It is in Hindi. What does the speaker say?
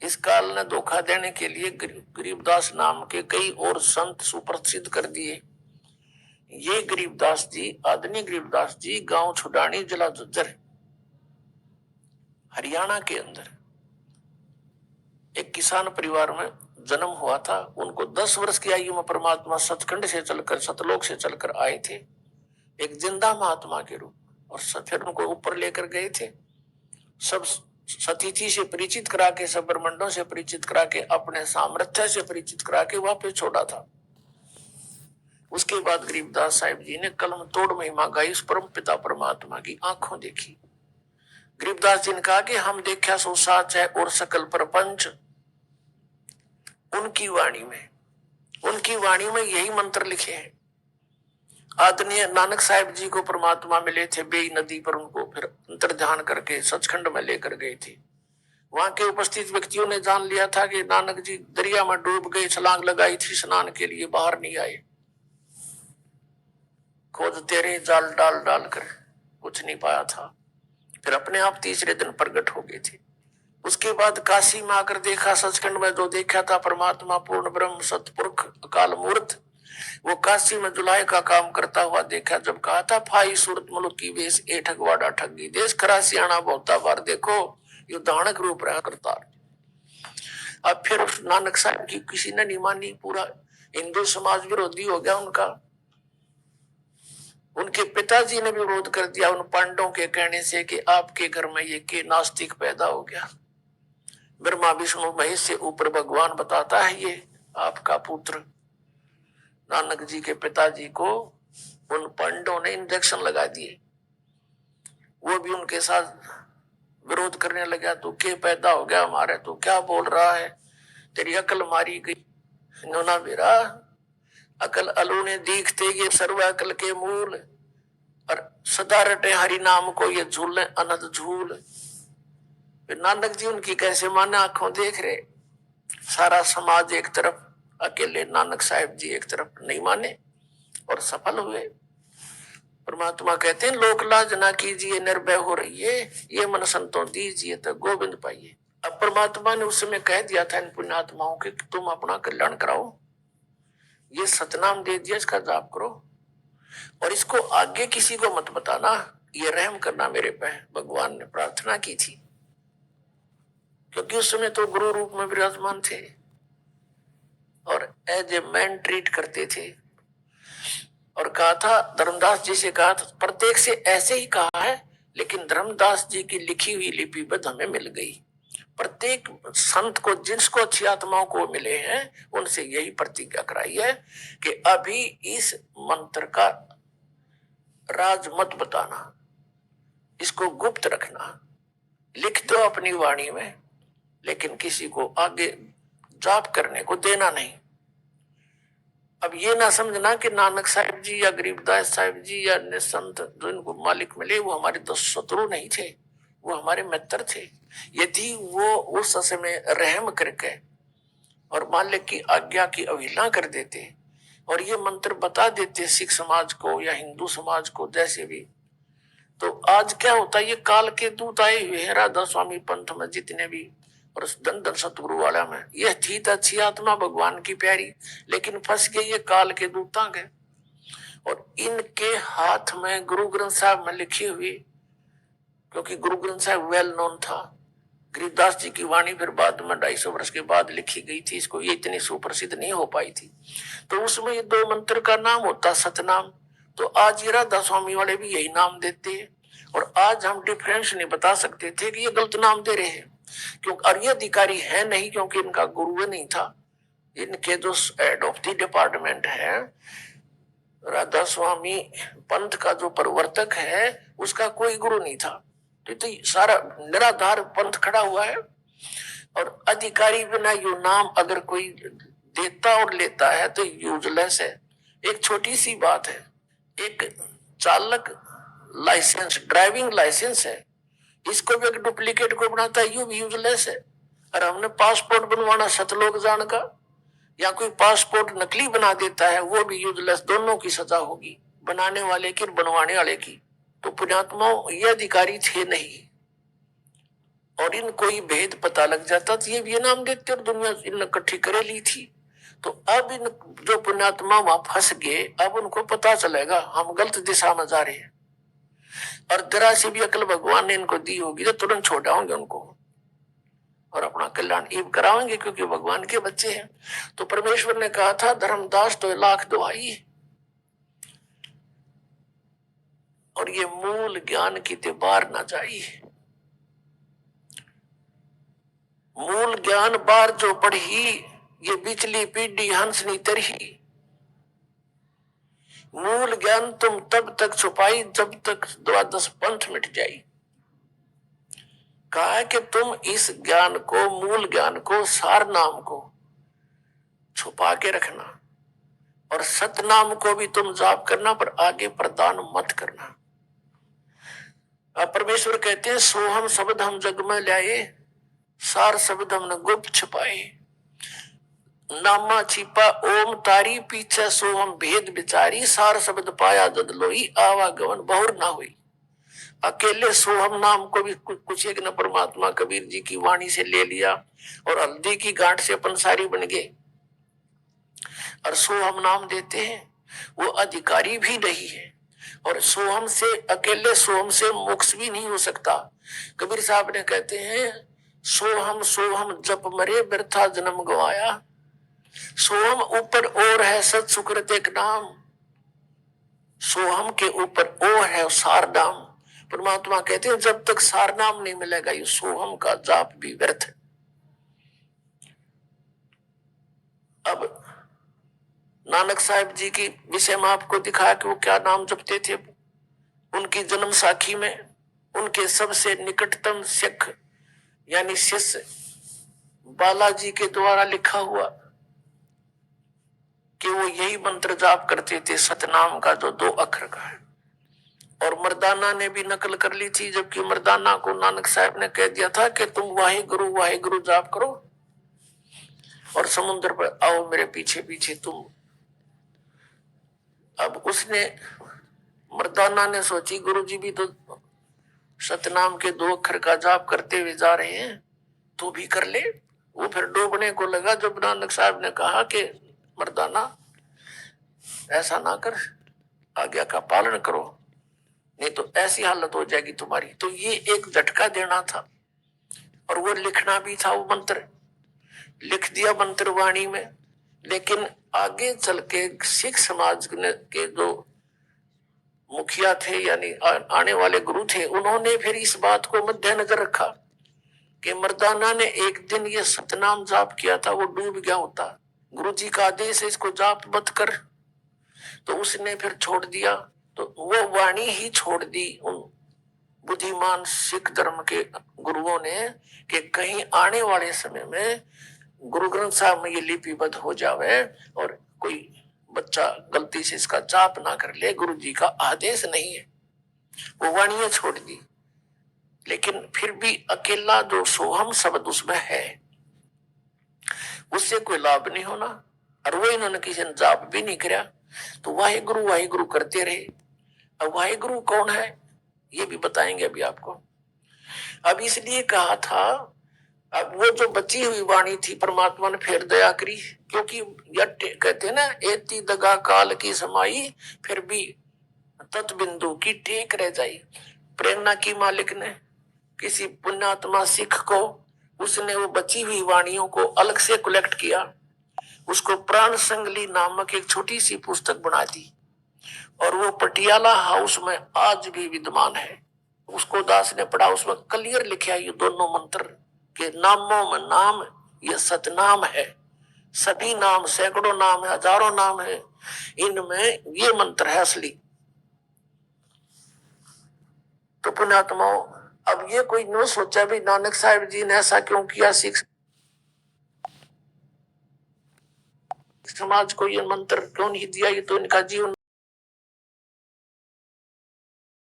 इस काल ने धोखा देने के लिए गरीबदास नाम के कई और संत सुप्रसिद्ध कर दिए। ये गरीबदास जी, आदनी गरीबदास जी, गांव छुडानी, जिला झज्जर, हरियाणा के अंदर एक किसान परिवार में जन्म हुआ था। उनको 10 वर्ष की आयु में परमात्मा सचखंड से चलकर, सतलोक से चलकर आए थे एक जिंदा महात्मा के रूप, और फिर उनको ऊपर लेकर गए थे। सब सतीथि से परिचित करा के, सब ब्रह्मंडों से परिचित करा के, अपने सामर्थ्य से परिचित करा के वापस छोड़ा था। उसके बाद गरीबदास साहिब जी ने कलम तोड़ महिमा गाई, उस परम पिता परमात्मा की आंखों देखी। गरीबदास जी ने कहा कि हम देखा सो साच है और सकल प्रपंच। उनकी वाणी में यही मंत्र लिखे हैं। आदरणीय नानक साहिब जी को परमात्मा मिले थे बेई नदी पर, उनको फिर अंतर्ध्यान करके सचखंड में लेकर गए थे। वहां के उपस्थित व्यक्तियों ने जान लिया था कि नानक जी दरिया में डूब गए, छलांग लगाई थी स्नान के लिए, बाहर नहीं आए। खोजते रहे जाल डाल डाल कर, कुछ नहीं पाया था। फिर अपने आप तीसरे दिन प्रकट हो गए थे। उसके बाद काशी में आकर देखा, सचखंड में जो देखा था परमात्मा पूर्ण ब्रह्म सतपुरुष अकाल मूर्त, वो काशी में जुलाई का काम करता हुआ देखा। जब कहा था फाई सूरत मुल्क की वेश ए ठगवाड़ा ठगी देश, खरासियाना बहुता बार देखो यो दानक रूप रहा करता। अब फिर उस नानक साहब की किसी ने नहीं मानी, पूरा हिंदू समाज विरोधी हो गया उनका। उनके पिताजी ने भी विरोध कर दिया उन पांडवों के कहने से कि आपके घर में ये के नास्तिक पैदा हो गया। ब्रह्मा विष्णु महेश से ऊपर भगवान बताता है ये आपका पुत्र। नानक जी के पिताजी को उन पांडवों ने इंजेक्शन लगा दिए, वो भी उनके साथ विरोध करने लगा। तू के पैदा हो गया हमारे, तू क्या बोल रहा है, तेरी अकल मारी गई। नोना मेरा अकल अलू ने दीखते ये सर्व अकल के मूल, और सदा रटे हरि नाम को ये झूले अनंत झूल। नानक जी उनकी कैसे माने, आंखों देख रहे, सारा समाज एक तरफ, अकेले नानक साहिब जी एक तरफ, नहीं माने और सफल हुए। परमात्मा कहते हैं लोक लाज ना कीजिए निर्भय हो रही है, ये मन संतों दीजिए तो गोविंद पाइए। अब परमात्मा ने उस समय कह दिया था इन पुण्यात्माओं के कि तुम अपना कल्याण कराओ, ये सतनाम दे दिया, इसका जाप करो और इसको आगे किसी को मत बताना, ये रहम करना मेरे पे। भगवान ने प्रार्थना की थी, क्योंकि उस समय तो गुरु रूप में विराजमान थे और एज ए मैन ट्रीट करते थे। और कहा था, धर्मदास जी से कहा था, प्रत्येक से ऐसे ही कहा है, लेकिन धर्मदास जी की लिखी हुई लिपिबद्ध हमें मिल गई। प्रत्येक संत को, जिसको अच्छी आत्माओं को मिले हैं, उनसे यही प्रतिज्ञा कराई है कि अभी इस मंत्र का राज मत बताना, इसको गुप्त रखना, लिख दो अपनी वाणी में, लेकिन किसी को आगे जाप करने को देना नहीं। अब ये ना समझना कि नानक साहिब जी या गरीबदास साहिब जी या अन्य संत जो इनको मालिक मिले वो हमारे दोस्त शत्रु नहीं थे, वो हमारे मित्र थे। यदि वो उस समय रहम करके और मालिक की आज्ञा की अवहेलना कर देते और ये मंत्र बता देते सिख समाज को या हिंदू समाज को, जैसे भी, तो आज क्या होता, ये काल के दूत आए हुए हैं राधा स्वामी पंथ में जितने भी, और धन धन सतगुरु वाला में, यह थी तो अच्छी आत्मा भगवान की प्यारी, लेकिन फंस गई ये काल के दूता गए। और इनके हाथ में गुरु ग्रंथ साहब में लिखी हुई, क्योंकि गुरु ग्रंथ साहब वेल नोन था, गरीबदास जी की वाणी फिर बाद में 250 वर्ष के बाद लिखी गई थी, इसको ये इतनी सुप्रसिद्ध नहीं हो पाई थी। तो उसमें ये 2 मंत्र का नाम होता सतनाम। तो आज ये राधा स्वामी वाले भी यही नाम देते हैं, और आज हम डिफरेंस नहीं बता सकते थे कि ये गलत नाम दे रहे हैं, क्योंकि और ये अधिकारी है नहीं, क्योंकि इनका गुरु नहीं था। इनके जो हेड ऑफ द डिपार्टमेंट है, राधा स्वामी पंथ का जो प्रवर्तक है, उसका कोई गुरु नहीं था। तो सारा निराधार पंथ खड़ा हुआ है, और अधिकारी बिना यू नाम अगर कोई देता और लेता है तो यूजलेस है। एक छोटी सी बात है, एक चालक लाइसेंस, ड्राइविंग लाइसेंस है, इसको भी एक डुप्लीकेट को बनाता है, यू भी यूजलेस है। और हमने पासपोर्ट बनवाना सतलोक जान का, या कोई पासपोर्ट नकली बना देता है, वो भी यूजलेस। दोनों की सजा होगी, बनाने वाले की और बनवाने वाले की। तो पुण्यात्माओं ये अधिकारी थे नहीं, और इनको ही भेद पता लग जाता तो ये भी नाम देते और दुनिया इन इकट्ठी करे ली थी। तो अब इन जो पुण्यात्मा वहां फंस गए, अब उनको पता चलेगा हम गलत दिशा में जा रहे हैं, और जरा सी भी अकल भगवान ने इनको दी होगी तो तुरंत छोड़ाओगे उनको और अपना कल्याण ईब कराएंगे, क्योंकि भगवान के बच्चे हैं। तो परमेश्वर ने कहा था धर्मदास तो लाख दुहाई, और ये मूल ज्ञान की बार ना जाई। मूल ज्ञान बार जो पढ़ी, ये बिचली पीढ़ी हंस नहीं तरही। मूल ज्ञान तुम तब तक छुपाई जब तक द्वादश पंथ मिट जाई। कहा है कि तुम इस ज्ञान को, मूल ज्ञान को, सार नाम को छुपा के रखना, और सतनाम को भी तुम जाप करना, पर आगे प्रदान मत करना। अब परमेश्वर कहते हैं सोहम शब्द हम जग में लाए, सार शब्द हमने गुप्त छुपाए। नामा छिपा ओम तारी, पीछे सोहम भेद विचारी, सार शब्द पाया जद लोई, आवागमन बहुर ना हुई। अकेले सोहम नाम को भी कुछ एक न परमात्मा कबीर जी की वाणी से ले लिया, और हल्दी की गांठ से अपन सारी बन गए, और सोहम नाम देते हैं। वो अधिकारी भी नहीं है, और सोहम से, अकेले सोहम से मोक्ष भी नहीं हो सकता। कबीर साहब ने कहते हैं सोहम सोहम जप मरे, व्यर्था जन्म गवाया। सोहम ऊपर और है सत सुकृत एक नाम, सोहम के ऊपर ओ है सार नाम। परमात्मा कहते हैं जब तक सार नाम नहीं मिलेगा ये सोहम का जाप भी व्यर्थ है। अब नानक साहिब जी की विषय में आपको दिखाया कि वो क्या नाम जपते थे। उनकी जन्म साखी में उनके सबसे निकटतम सिख यानी शिष्य बालाजी के द्वारा लिखा हुआ कि वो यही मंत्र जाप करते थे, सतनाम का जो 2 अक्षर का है। और मर्दाना ने भी नकल कर ली थी, जबकि मर्दाना को नानक साहब ने कह दिया था कि तुम वाहे गुरु जाप करो और समुद्र पर आओ मेरे पीछे पीछे तुम। अब उसने, मर्दाना ने सोची गुरु जी भी तो सतनाम के 2 अक्षर का जाप करते हुए जा रहे हैं, तो भी कर ले। वो फिर डूबने को लगा जब नानक साहब ने कहा कि मर्दाना ऐसा ना कर, आज्ञा का पालन करो, नहीं तो ऐसी हालत हो जाएगी तुम्हारी। तो ये एक झटका देना था, और वो लिखना भी था। वो मंत्र लिख दिया मंत्र वाणी में, लेकिन आगे चल के सिख समाज के जो मुखिया थे यानी आने वाले गुरु थे, उन्होंने फिर इस बात को मद्देनजर रखा कि मर्दाना ने एक दिन ये सतनाम जाप किया था, वो डूब गया होता, गुरु जी का आदेश है इसको जाप मत कर, तो उसने फिर छोड़ दिया। तो वो वाणी ही छोड़ दी उन बुद्धिमान सिख धर्म के गुरुओं ने कि कहीं आने वाले समय में गुरु ग्रंथ साहब में ये लिपिबद्ध हो जावे और कोई बच्चा गलती से इसका जाप ना कर ले, गुरु जी का आदेश नहीं है। वो वाणियां छोड़ दी, लेकिन फिर भी अकेला जो सोहम शब्द उसमें है, उससे कोई लाभ नहीं होना, और वो इन्होंने किसी ने जाप भी नहीं किया। तो वाहे गुरु करते रहे। अब वाहे गुरु कौन है ये भी बताएंगे अभी आपको। अब इसलिए कहा था, अब वो जो बची हुई वाणी थी परमात्मा ने फिर दया करी, क्योंकि कहते हैं ना एती दगा काल की समाई, फिर भी तत्बिंदु की टेक रह जाई। प्रेरणा की मालिक ने किसी पुण्यात्मा सिख को, उसने वो बची हुई वाणियों को अलग से कलेक्ट किया, उसको प्राण संगली नामक एक छोटी सी पुस्तक बना दी, और वो पटियाला हाउस में आज भी विद्यमान है। उसको दास ने पढ़ा, उसमें क्लियर लिखा ये दोनों मंत्र के नामों में नाम ये सतनाम है। सभी नाम, सैकड़ों नाम है, हजारों नाम है, इनमें ये मंत्र है असली। तो पुण्यात्माओं, अब ये कोई न सोचा भी नानक साहिब जी ने ऐसा क्यों किया, सिख समाज को ये मंत्र क्यों नहीं दिया, ये तो इनका जीवन